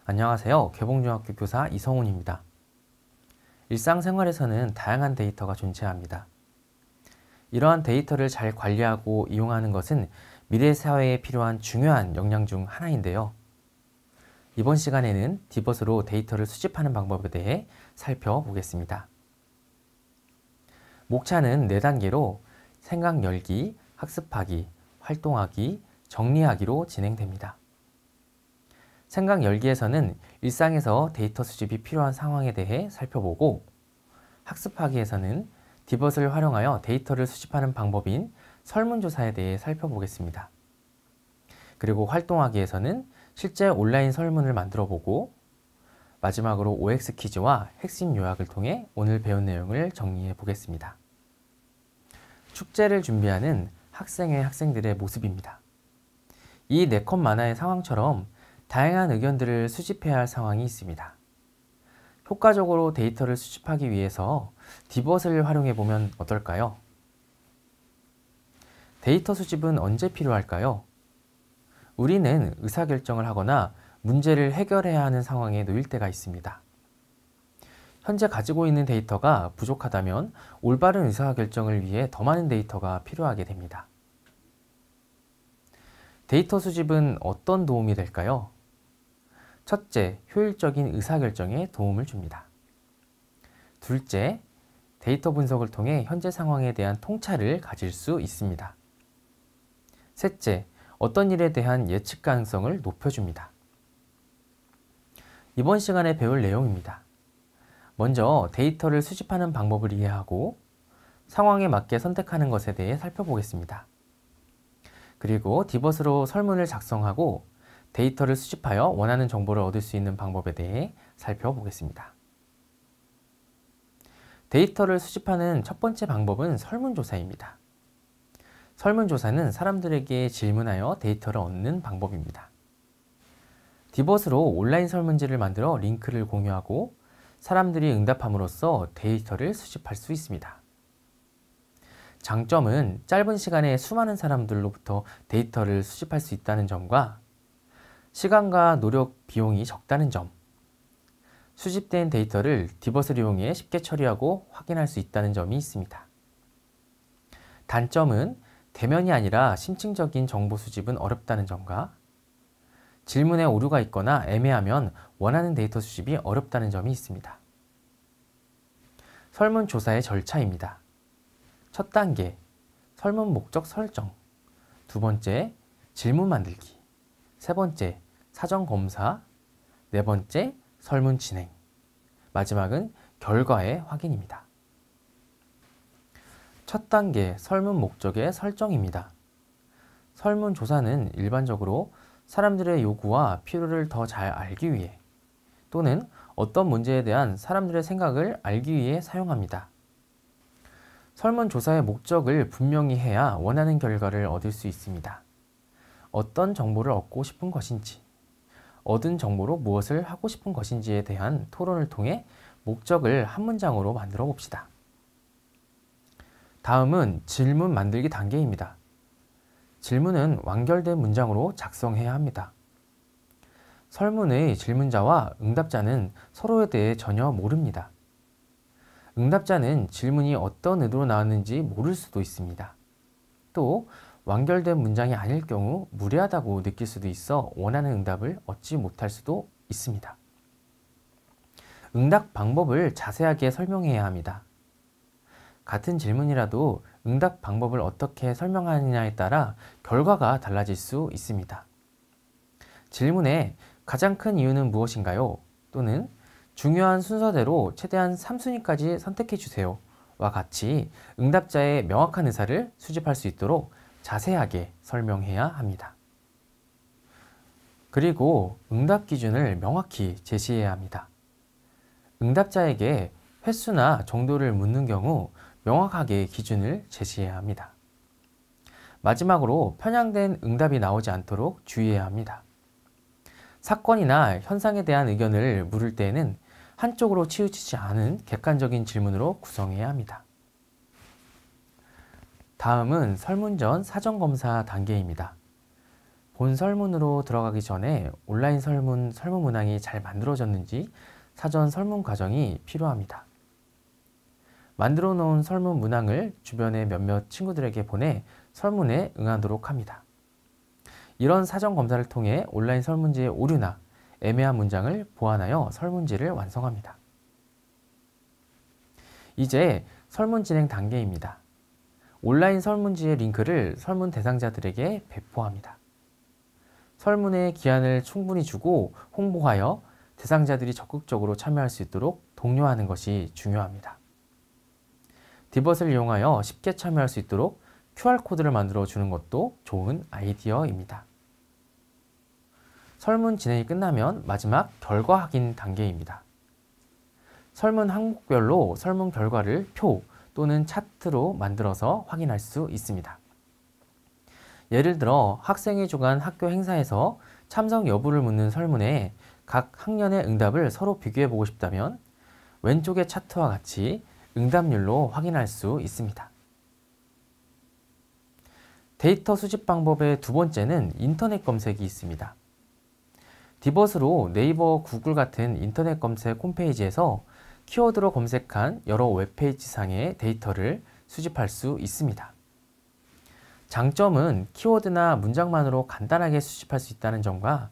안녕하세요. 개봉중학교 교사 이성훈입니다. 일상생활에서는 다양한 데이터가 존재합니다. 이러한 데이터를 잘 관리하고 이용하는 것은 미래 사회에 필요한 중요한 역량 중 하나인데요. 이번 시간에는 디벗으로 데이터를 수집하는 방법에 대해 살펴보겠습니다. 목차는 4단계로 생각 열기, 학습하기, 활동하기, 정리하기로 진행됩니다. 생각 열기에서는 일상에서 데이터 수집이 필요한 상황에 대해 살펴보고, 학습하기에서는 디벗을 활용하여 데이터를 수집하는 방법인 설문조사에 대해 살펴보겠습니다. 그리고 활동하기에서는 실제 온라인 설문을 만들어 보고, 마지막으로 OX 퀴즈와 핵심 요약을 통해 오늘 배운 내용을 정리해 보겠습니다. 축제를 준비하는 학생회 학생들의 모습입니다. 이 4컷 만화의 상황처럼 다양한 의견들을 수집해야 할 상황이 있습니다. 효과적으로 데이터를 수집하기 위해서 디벗을 활용해 보면 어떨까요? 데이터 수집은 언제 필요할까요? 우리는 의사결정을 하거나 문제를 해결해야 하는 상황에 놓일 때가 있습니다. 현재 가지고 있는 데이터가 부족하다면 올바른 의사결정을 위해 더 많은 데이터가 필요하게 됩니다. 데이터 수집은 어떤 도움이 될까요? 첫째, 효율적인 의사결정에 도움을 줍니다. 둘째, 데이터 분석을 통해 현재 상황에 대한 통찰을 가질 수 있습니다. 셋째, 어떤 일에 대한 예측 가능성을 높여줍니다. 이번 시간에 배울 내용입니다. 먼저 데이터를 수집하는 방법을 이해하고 상황에 맞게 선택하는 것에 대해 살펴보겠습니다. 그리고 디벗으로 설문을 작성하고 데이터를 수집하여 원하는 정보를 얻을 수 있는 방법에 대해 살펴보겠습니다. 데이터를 수집하는 첫 번째 방법은 설문조사입니다. 설문조사는 사람들에게 질문하여 데이터를 얻는 방법입니다. 디벗으로 온라인 설문지를 만들어 링크를 공유하고 사람들이 응답함으로써 데이터를 수집할 수 있습니다. 장점은 짧은 시간에 수많은 사람들로부터 데이터를 수집할 수 있다는 점과 시간과 노력, 비용이 적다는 점, 수집된 데이터를 디벗을 이용해 쉽게 처리하고 확인할 수 있다는 점이 있습니다. 단점은 대면이 아니라 심층적인 정보 수집은 어렵다는 점과 질문에 오류가 있거나 애매하면 원하는 데이터 수집이 어렵다는 점이 있습니다. 설문조사의 절차입니다. 첫 단계, 설문 목적 설정. 두 번째, 질문 만들기. 세 번째, 사전 검사. 네 번째, 설문 진행. 마지막은 결과의 확인입니다. 첫 단계, 설문 목적의 설정입니다. 설문조사는 일반적으로 사람들의 요구와 필요를 더 잘 알기 위해 또는 어떤 문제에 대한 사람들의 생각을 알기 위해 사용합니다. 설문조사의 목적을 분명히 해야 원하는 결과를 얻을 수 있습니다. 어떤 정보를 얻고 싶은 것인지, 얻은 정보로 무엇을 하고 싶은 것인지에 대한 토론을 통해 목적을 한 문장으로 만들어 봅시다. 다음은 질문 만들기 단계입니다. 질문은 완결된 문장으로 작성해야 합니다. 설문의 질문자와 응답자는 서로에 대해 전혀 모릅니다. 응답자는 질문이 어떤 의도로 나왔는지 모를 수도 있습니다. 또 완결된 문장이 아닐 경우 무례하다고 느낄 수도 있어 원하는 응답을 얻지 못할 수도 있습니다. 응답 방법을 자세하게 설명해야 합니다. 같은 질문이라도 응답 방법을 어떻게 설명하느냐에 따라 결과가 달라질 수 있습니다. 질문의 가장 큰 이유는 무엇인가요? 또는 중요한 순서대로 최대한 3순위까지 선택해 주세요. 와 같이 응답자의 명확한 의사를 수집할 수 있도록 자세하게 설명해야 합니다. 그리고 응답 기준을 명확히 제시해야 합니다. 응답자에게 횟수나 정도를 묻는 경우 명확하게 기준을 제시해야 합니다. 마지막으로 편향된 응답이 나오지 않도록 주의해야 합니다. 사건이나 현상에 대한 의견을 물을 때에는 한쪽으로 치우치지 않은 객관적인 질문으로 구성해야 합니다. 다음은 설문 전 사전검사 단계입니다. 본 설문으로 들어가기 전에 온라인 설문 문항이 잘 만들어졌는지 사전 설문 과정이 필요합니다. 만들어 놓은 설문 문항을 주변의 몇몇 친구들에게 보내 설문에 응하도록 합니다. 이런 사전 검사를 통해 온라인 설문지의 오류나 애매한 문장을 보완하여 설문지를 완성합니다. 이제 설문 진행 단계입니다. 온라인 설문지의 링크를 설문 대상자들에게 배포합니다. 설문에 기한을 충분히 주고 홍보하여 대상자들이 적극적으로 참여할 수 있도록 독려하는 것이 중요합니다. 디벗을 이용하여 쉽게 참여할 수 있도록 QR코드를 만들어 주는 것도 좋은 아이디어입니다. 설문 진행이 끝나면 마지막 결과 확인 단계입니다. 설문 항목별로 설문 결과를 표 또는 차트로 만들어서 확인할 수 있습니다. 예를 들어 학생이 주관 학교 행사에서 참석 여부를 묻는 설문에 각 학년의 응답을 서로 비교해 보고 싶다면 왼쪽의 차트와 같이 응답률로 확인할 수 있습니다. 데이터 수집 방법의 두 번째는 인터넷 검색이 있습니다. 디벗으로 네이버, 구글 같은 인터넷 검색 홈페이지에서 키워드로 검색한 여러 웹페이지 상의 데이터를 수집할 수 있습니다. 장점은 키워드나 문장만으로 간단하게 수집할 수 있다는 점과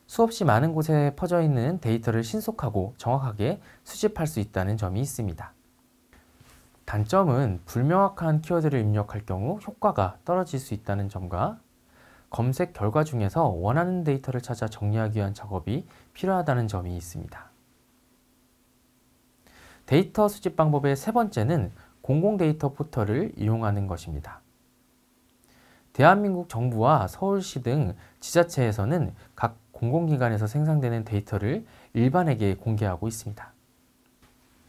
수없이 많은 곳에 퍼져 있는 데이터를 신속하고 정확하게 수집할 수 있다는 점이 있습니다. 단점은 불명확한 키워드를 입력할 경우 효과가 떨어질 수 있다는 점과 검색 결과 중에서 원하는 데이터를 찾아 정리하기 위한 작업이 필요하다는 점이 있습니다. 데이터 수집 방법의 세 번째는 공공데이터 포털을 이용하는 것입니다. 대한민국 정부와 서울시 등 지자체에서는 각 공공기관에서 생산되는 데이터를 일반에게 공개하고 있습니다.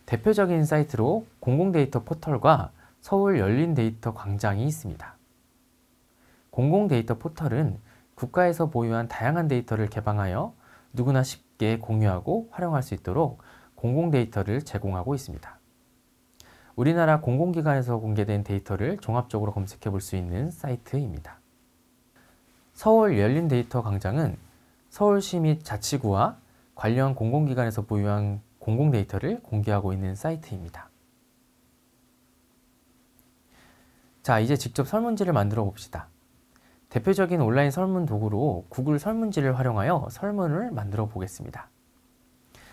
대표적인 사이트로 공공데이터 포털과 서울 열린 데이터 광장이 있습니다. 공공데이터 포털은 국가에서 보유한 다양한 데이터를 개방하여 누구나 쉽게 공유하고 활용할 수 있도록 공공데이터를 제공하고 있습니다. 우리나라 공공기관에서 공개된 데이터를 종합적으로 검색해 볼 수 있는 사이트입니다. 서울 열린 데이터 광장은 서울시 및 자치구와 관련 공공기관에서 보유한 공공데이터를 공개하고 있는 사이트입니다. 자, 이제 직접 설문지를 만들어 봅시다. 대표적인 온라인 설문 도구로 구글 설문지를 활용하여 설문을 만들어 보겠습니다.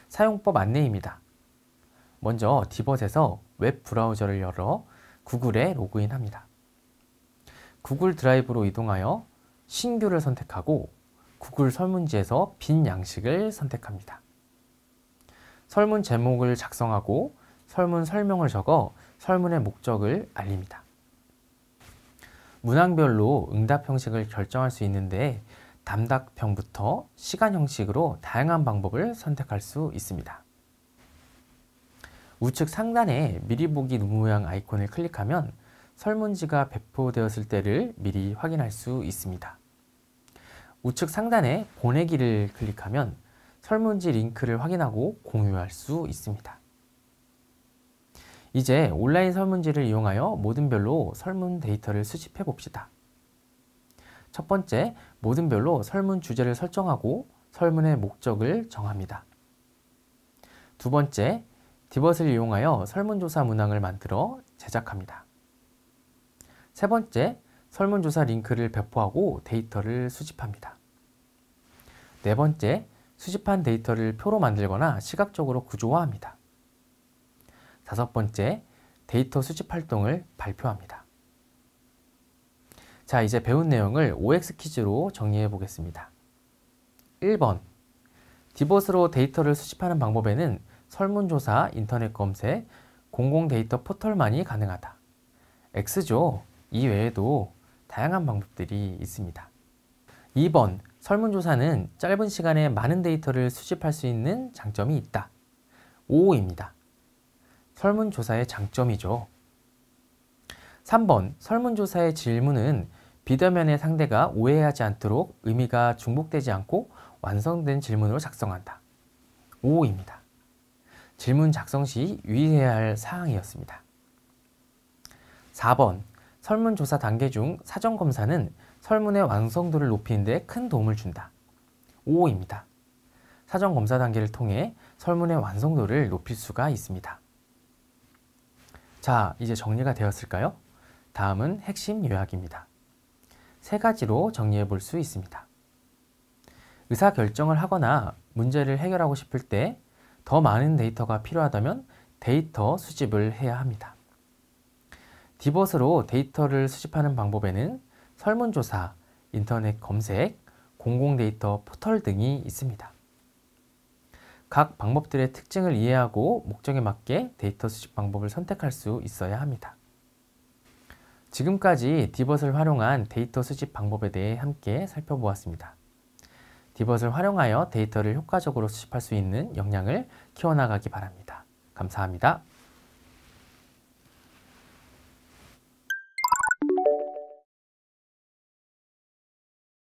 사용법 안내입니다. 먼저 디벗에서 웹 브라우저를 열어 구글에 로그인합니다. 구글 드라이브로 이동하여 신규를 선택하고 구글 설문지에서 빈 양식을 선택합니다. 설문 제목을 작성하고 설문 설명을 적어 설문의 목적을 알립니다. 문항별로 응답 형식을 결정할 수 있는데 단답형부터 시간 형식으로 다양한 방법을 선택할 수 있습니다. 우측 상단에 미리 보기 눈 모양 아이콘을 클릭하면 설문지가 배포되었을 때를 미리 확인할 수 있습니다. 우측 상단에 보내기를 클릭하면 설문지 링크를 확인하고 공유할 수 있습니다. 이제 온라인 설문지를 이용하여 모든별로 설문 데이터를 수집해 봅시다. 첫 번째, 모든별로 설문 주제를 설정하고 설문의 목적을 정합니다. 두 번째, 디벗을 이용하여 설문조사 문항을 만들어 제작합니다. 세 번째, 설문조사 링크를 배포하고 데이터를 수집합니다. 네 번째, 수집한 데이터를 표로 만들거나 시각적으로 구조화합니다. 다섯 번째, 데이터 수집 활동을 발표합니다. 자, 이제 배운 내용을 OX 퀴즈로 정리해 보겠습니다. 1번, 디벗으로 데이터를 수집하는 방법에는 설문조사, 인터넷 검색, 공공데이터 포털만이 가능하다. X죠. 이 외에도 다양한 방법들이 있습니다. 2번, 설문조사는 짧은 시간에 많은 데이터를 수집할 수 있는 장점이 있다. O입니다. 설문조사의 장점이죠. 3번, 설문조사의 질문은 비대면의 상대가 오해하지 않도록 의미가 중복되지 않고 완성된 질문으로 작성한다. O입니다. 질문 작성 시 유의해야 할 사항이었습니다. 4번, 설문조사 단계 중 사전검사는 설문의 완성도를 높이는 데 큰 도움을 준다. 5입니다. 사전검사 단계를 통해 설문의 완성도를 높일 수가 있습니다. 자, 이제 정리가 되었을까요? 다음은 핵심 요약입니다. 세 가지로 정리해 볼 수 있습니다. 의사결정을 하거나 문제를 해결하고 싶을 때 더 많은 데이터가 필요하다면 데이터 수집을 해야 합니다. 디봇으로 데이터를 수집하는 방법에는 설문조사, 인터넷 검색, 공공데이터 포털 등이 있습니다. 각 방법들의 특징을 이해하고 목적에 맞게 데이터 수집 방법을 선택할 수 있어야 합니다. 지금까지 디봇을 활용한 데이터 수집 방법에 대해 함께 살펴보았습니다. 디봇을 활용하여 데이터를 효과적으로 수집할 수 있는 역량을 키워나가기 바랍니다. 감사합니다.